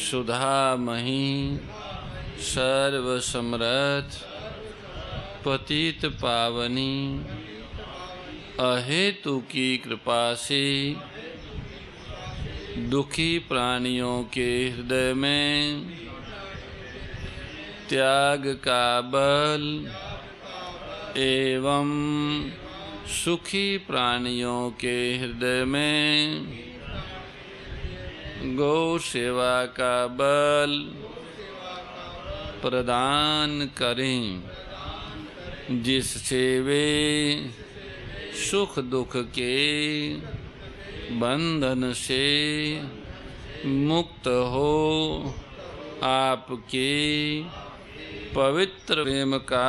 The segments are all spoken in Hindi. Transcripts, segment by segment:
सुधामही सर्वसमर्थ पतित पावनी अहेतु की कृपा से दुखी प्राणियों के हृदय में त्याग का बल एवं सुखी प्राणियों के हृदय में गौ सेवा का बल प्रदान करें, जिससे वे सुख दुख के बंधन से मुक्त हो आपके पवित्र प्रेम का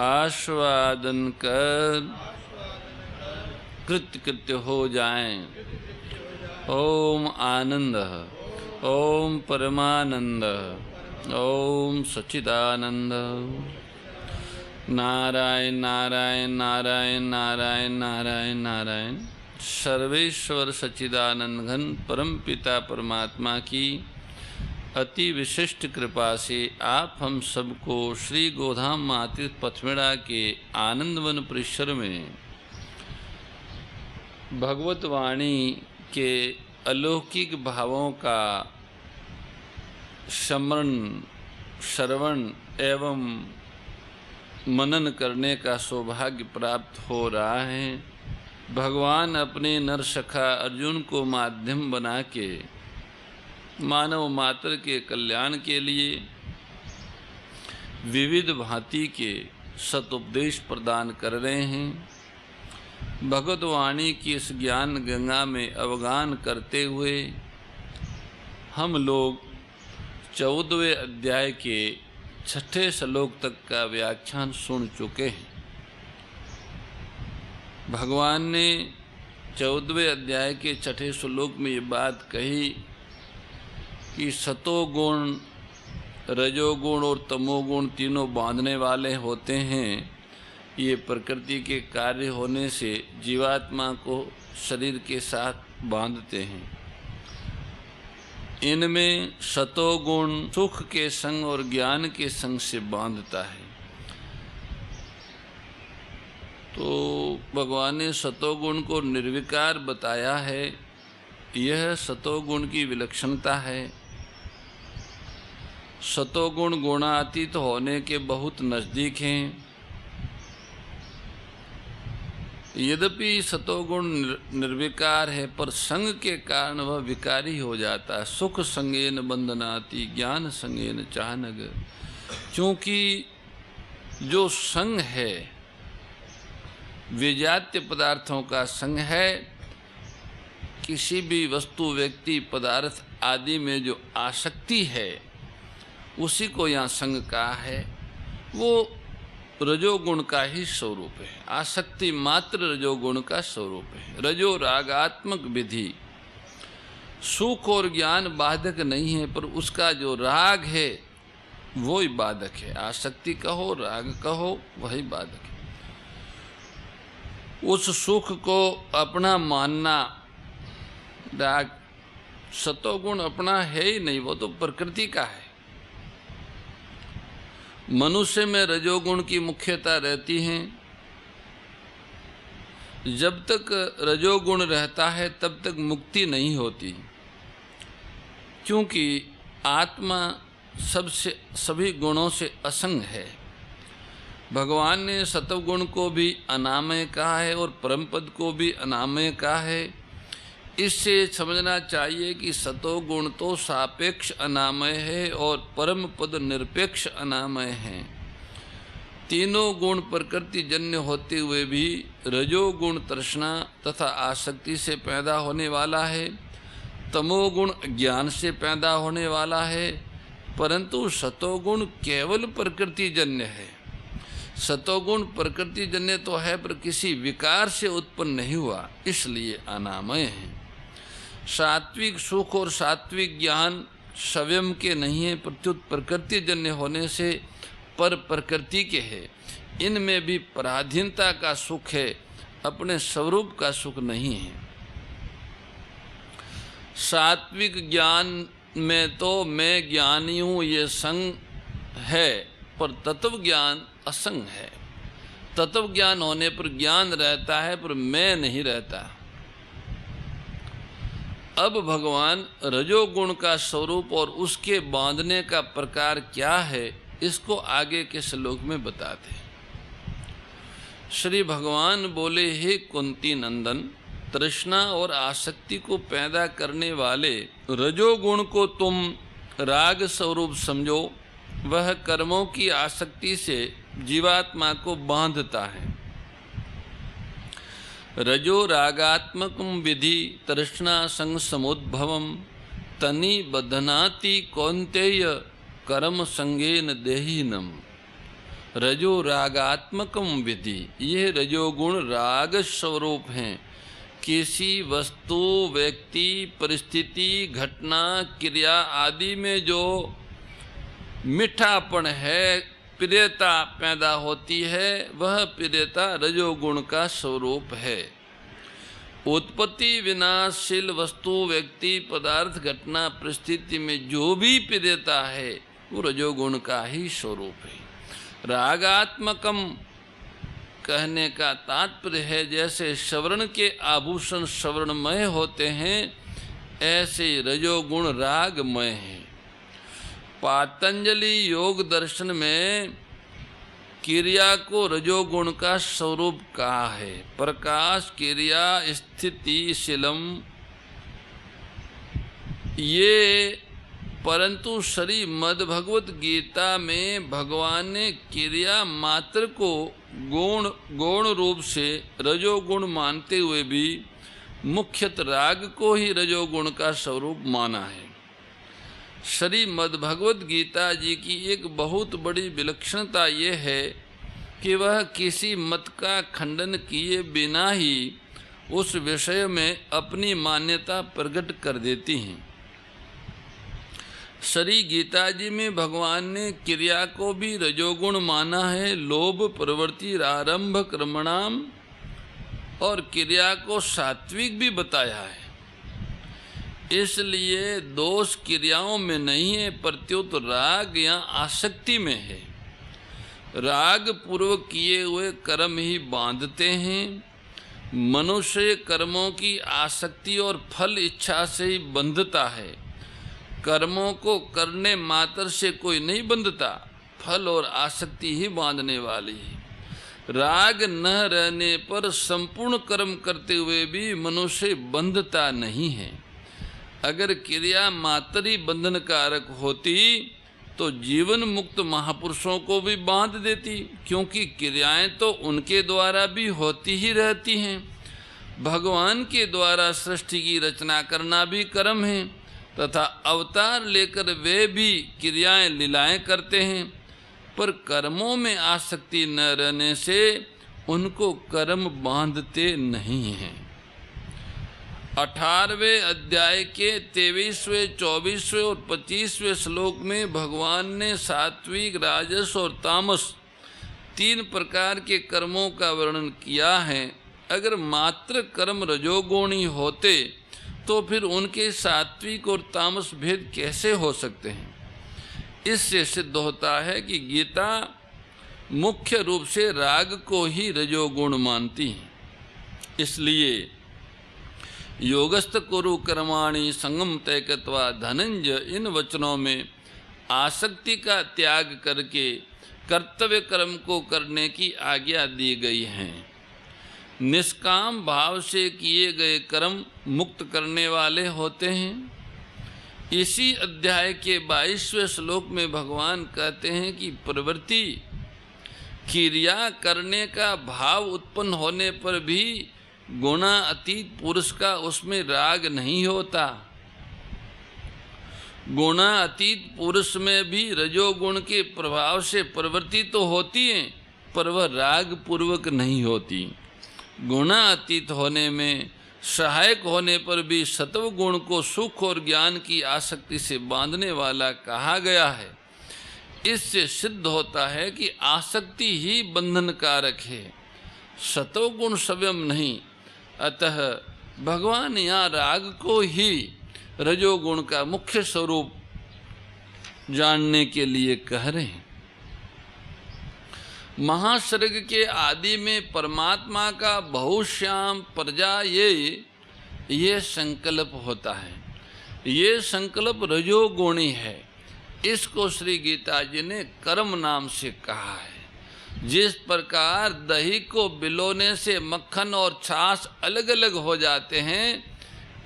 आस्वादन कर कृतकृत्य हो जाएं। ओम आनंद, ओम परमानंद, ओम सच्चिदानंद। नारायण नारायण नारायण नारायण नारायण नारायण। सर्वेश्वर सच्चिदानंद घन परम पिता परमात्मा की अति विशिष्ट कृपा से आप हम सबको श्री गोधाम मातीर्थ पथमेड़ा के आनंदवन परिसर में भगवत वाणी के अलौकिक भावों का स्मरण श्रवण एवं मनन करने का सौभाग्य प्राप्त हो रहा है। भगवान अपने नरसखा अर्जुन को माध्यम बना के मानव मात्र के कल्याण के लिए विविध भांति के सतुपदेश प्रदान कर रहे हैं। भगवत वाणी की इस ज्ञान गंगा में अवगान करते हुए हम लोग 14वें अध्याय के 6ठे श्लोक तक का व्याख्यान सुन चुके हैं। भगवान ने 14वें अध्याय के 6ठे श्लोक में ये बात कही कि सतोगुण, रजोगुण और तमोगुण तीनों बांधने वाले होते हैं। ये प्रकृति के कार्य होने से जीवात्मा को शरीर के साथ बांधते हैं। इनमें सतोगुण सुख के संग और ज्ञान के संग से बांधता है। तो भगवान ने सतोगुण को निर्विकार बताया है। यह सतोगुण की विलक्षणता है। सतोगुण गुणातीत होने के बहुत नज़दीक हैं। यद्यपि सतोगुण निर्विकार है, पर संग के कारण वह विकारी हो जाता है। सुख संगेन बंधनाति ज्ञान संगेन चानग। क्योंकि जो संग है विजात्य पदार्थों का संग है, किसी भी वस्तु व्यक्ति पदार्थ आदि में जो आसक्ति है उसी को यहाँ संग कहा है। वो रजोगुण का ही स्वरूप है। आसक्ति मात्र रजोगुण का स्वरूप है। रजो रागात्मक विधि सुख और ज्ञान बाधक नहीं है, पर उसका जो राग है वो ही बाधक है। आसक्ति कहो राग कहो वही बाधक है। उस सुख को अपना मानना, राग सतोगुण अपना है ही नहीं, वो तो प्रकृति का है। मनुष्य में रजोगुण की मुख्यता रहती है। जब तक रजोगुण रहता है तब तक मुक्ति नहीं होती, क्योंकि आत्मा सभी गुणों से असंग है। भगवान ने सतोगुण को भी अनामय कहा है और परमपद को भी अनामय कहा है। इससे समझना चाहिए कि सतोगुण तो सापेक्ष अनामय है और परम पद निरपेक्ष अनामय है। तीनों गुण प्रकृति जन्य होते हुए भी रजोगुण तृष्णा तथा आसक्ति से पैदा होने वाला है, तमोगुण ज्ञान से पैदा होने वाला है, परंतु सतोगुण केवल प्रकृति जन्य है। सतोगुण प्रकृति जन्य तो है, पर किसी विकार से उत्पन्न नहीं हुआ, इसलिए अनामय है। सात्विक सुख और सात्विक ज्ञान स्वयं के नहीं है, प्रत्युत प्रकृति जन्य होने से पर प्रकृति के है। इनमें भी पराधीनता का सुख है, अपने स्वरूप का सुख नहीं है। सात्विक ज्ञान में तो मैं ज्ञानी हूँ ये संग है, पर तत्व ज्ञान असंग है। तत्व ज्ञान होने पर ज्ञान रहता है पर मैं नहीं रहता। अब भगवान रजोगुण का स्वरूप और उसके बांधने का प्रकार क्या है, इसको आगे के श्लोक में बताते हैं। श्री भगवान बोले, हे कुंती नंदन, तृष्णा और आसक्ति को पैदा करने वाले रजोगुण को तुम राग स्वरूप समझो। वह कर्मों की आसक्ति से जीवात्मा को बांधता है। रजो रागात्मकं विधि तृष्णा संग समुद्भवम तनि बधनाति कौन्तेय कर्म संगेन देहिनम। रजो रागात्मकम विधि, ये रजोगुण राग स्वरूप हैं। किसी वस्तु, व्यक्ति, परिस्थिति, घटना, क्रिया आदि में जो मीठापन है, प्रियता पैदा होती है, वह प्रियता रजोगुण का स्वरूप है। उत्पत्ति विनाशशील वस्तु, व्यक्ति, पदार्थ, घटना, परिस्थिति में जो भी प्रियता है वो रजोगुण का ही स्वरूप है। रागात्मकम कहने का तात्पर्य है जैसे श्रवण के आभूषण श्रवणमय होते हैं, ऐसे रजोगुण रागमय हैं। पातंजलि योग दर्शन में क्रिया को रजोगुण का स्वरूप कहा है। प्रकाश, क्रिया, स्थिति, शीलम, ये परंतु श्री मद्भगवत गीता में भगवान ने क्रिया मात्र को गौण रूप से रजोगुण मानते हुए भी मुख्यतः राग को ही रजोगुण का स्वरूप माना है। श्री मद्भगवत गीता जी की एक बहुत बड़ी विलक्षणता ये है कि वह किसी मत का खंडन किए बिना ही उस विषय में अपनी मान्यता प्रकट कर देती हैं। श्री गीता जी में भगवान ने क्रिया को भी रजोगुण माना है। लोभ प्रवृत्ति आरंभ कर्मणाम, और क्रिया को सात्विक भी बताया है। इसलिए दोष क्रियाओं में नहीं है, प्रत्युत राग या आसक्ति में है। राग पूर्वक किए हुए कर्म ही बांधते हैं। मनुष्य कर्मों की आसक्ति और फल इच्छा से ही बंधता है। कर्मों को करने मात्र से कोई नहीं बंधता, फल और आसक्ति ही बांधने वाली है। राग न रहने पर संपूर्ण कर्म करते हुए भी मनुष्य बंधता नहीं है। अगर क्रिया मात्र ही बंधन कारक होती तो जीवन मुक्त महापुरुषों को भी बांध देती, क्योंकि क्रियाएं तो उनके द्वारा भी होती ही रहती हैं। भगवान के द्वारा सृष्टि की रचना करना भी कर्म है, तथा अवतार लेकर वे भी क्रियाएं लीलाएं करते हैं। पर कर्मों में आसक्ति न रहने से उनको कर्म बांधते नहीं हैं। 18वें अध्याय के 23वें, 24वें और 25वें श्लोक में भगवान ने सात्विक, राजस और तामस 3 प्रकार के कर्मों का वर्णन किया है। अगर मात्र कर्म रजोगुणी होते तो फिर उनके सात्विक और तामस भेद कैसे हो सकते हैं। इससे सिद्ध होता है कि गीता मुख्य रूप से राग को ही रजोगुण मानती है। इसलिए योगस्थ कुरु कर्माणि संगम तैकत्वा धनंजय, इन वचनों में आसक्ति का त्याग करके कर्तव्य कर्म को करने की आज्ञा दी गई है। निष्काम भाव से किए गए कर्म मुक्त करने वाले होते हैं। इसी अध्याय के 22वें श्लोक में भगवान कहते हैं कि प्रवृत्ति, क्रिया करने का भाव उत्पन्न होने पर भी गुणातीत पुरुष का उसमें राग नहीं होता। गुणातीत पुरुष में भी रजोगुण के प्रभाव से प्रवृत्ति तो होती है, पर वह राग पूर्वक नहीं होती। गुणातीत होने में सहायक होने पर भी सत्व गुण को सुख और ज्ञान की आसक्ति से बांधने वाला कहा गया है। इससे सिद्ध होता है कि आसक्ति ही बंधन कारक है, सत्व गुण स्वयं नहीं। अतः भगवान यहाँ राग को ही रजोगुण का मुख्य स्वरूप जानने के लिए कह रहे हैं। महासर्ग के आदि में परमात्मा का बहुश्याम प्रजा ये संकल्प होता है। ये संकल्प रजोगुणी है। इसको श्री गीता जी ने कर्म नाम से कहा है। जिस प्रकार दही को बिलोने से मक्खन और छाछ अलग अलग हो जाते हैं,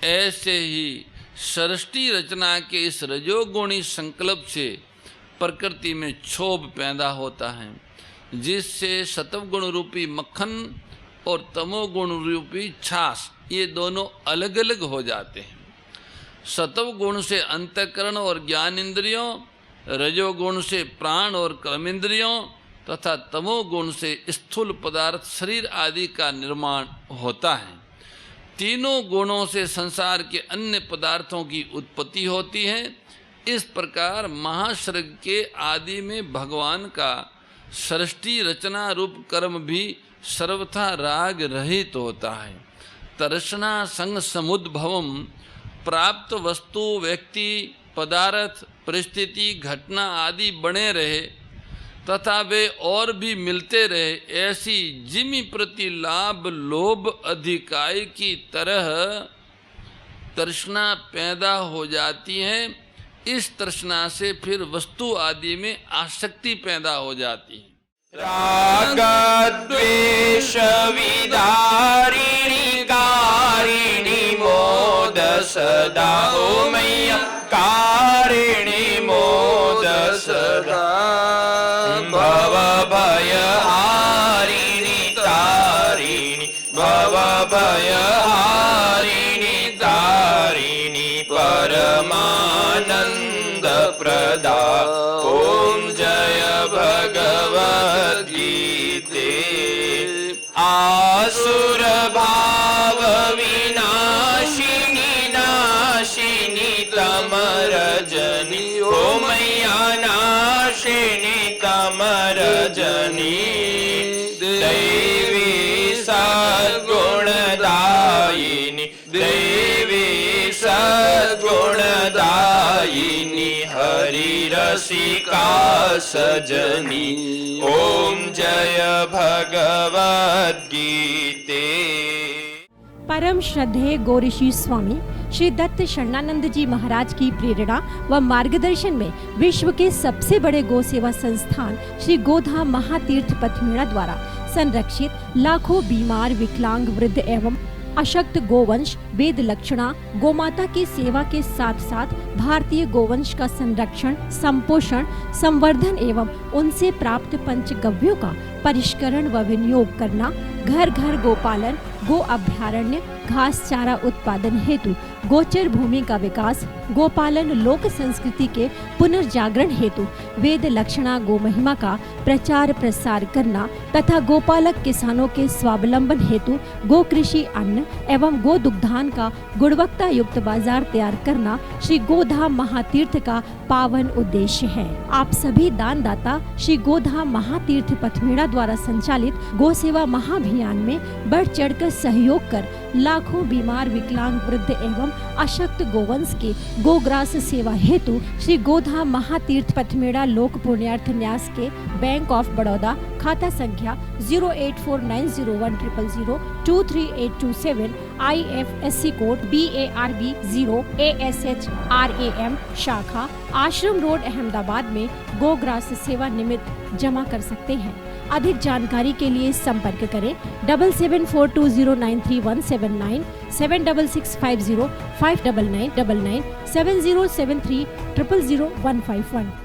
ऐसे ही सृष्टि रचना के इस रजोगुणी संकल्प से प्रकृति में क्षोभ पैदा होता है, जिससे सत्वगुण रूपी मक्खन और तमोगुण रूपी छाछ ये दोनों अलग अलग हो जाते हैं। सत्वगुण से अंतःकरण और ज्ञान इंद्रियों, रजोगुण से प्राण और कर्म इंद्रियों तथा तमोगुण से स्थूल पदार्थ शरीर आदि का निर्माण होता है। तीनों गुणों से संसार के अन्य पदार्थों की उत्पत्ति होती है। इस प्रकार महासर्ग के आदि में भगवान का सृष्टि रचना रूप कर्म भी सर्वथा राग रहित होता है। तर्षणा संग समुद्भवम, प्राप्त वस्तु व्यक्ति पदार्थ परिस्थिति घटना आदि बने रहे तथा वे और भी मिलते रहे, ऐसी जिमि प्रति लाभ लोभ अधिकाई की तरह तृष्णा पैदा हो जाती है। इस तृष्णा से फिर वस्तु आदि में आसक्ति पैदा हो जाती है। राग द्वेष विदारिणी कारिणी मोद सदा, ओ मैया कारिणी मोद सदा। भव भय हारिणी तारिणी, भव भय हारिणी तारिणी, परमानंद प्रदा। ओम जय भगवद्गीते। आसुर भाव विनाशिनी नाशिनी तमरजनी, ओ मैया नाशिनी तमरजनी। दैवी सद्गुणदायिनी, दैवी सद्गुणदायिनी, हरि रसिका सजनी। ओम जय भगवद्गीते। परम श्रद्धेय गौरीशी स्वामी श्री दत्त शरणानंद जी महाराज की प्रेरणा व मार्गदर्शन में विश्व के सबसे बड़े गौ सेवा संस्थान श्री गोधाम महातीर्थ पथमेड़ा द्वारा संरक्षित लाखों बीमार विकलांग वृद्ध एवं अशक्त गोवंश वेद लक्षणा गोमाता की सेवा के साथ साथ भारतीय गोवंश का संरक्षण संपोषण संवर्धन एवं उनसे प्राप्त पंचगव्यों का परिष्करण व विनियोग करना, घर घर गोपालन, गो अभ्यारण्य, घास चारा उत्पादन हेतु गोचर भूमि का विकास, गोपालन लोक संस्कृति के पुनर्जागरण हेतु वेद लक्षणा गो महिमा का प्रचार प्रसार करना तथा गोपालक किसानों के स्वावलंबन हेतु गो कृषि अन्न एवं गो दुग्धान का गुणवत्ता युक्त बाजार तैयार करना श्री गोधाम महातीर्थ का पावन उद्देश्य है। आप सभी दानदाता श्री गोधाम महातीर्थ पथमेड़ा द्वारा संचालित गो सेवा महाअभियान में बढ़ चढ़कर सहयोग कर लाखों बीमार विकलांग वृद्ध एवं अशक्त गोवंश के गोग्रास सेवा हेतु श्री गोधाम महातीर्थ पथमेड़ा लोक पुण्यार्थ न्यास के बैंक ऑफ बड़ौदा खाता संख्या 084901000238827 IFSC कोड BARB 0 ASHRAM शाखा आश्रम रोड अहमदाबाद में गोग्रास सेवा निमित्त जमा कर सकते हैं। अधिक जानकारी के लिए संपर्क करें 7742093179 7665059999 7073000151।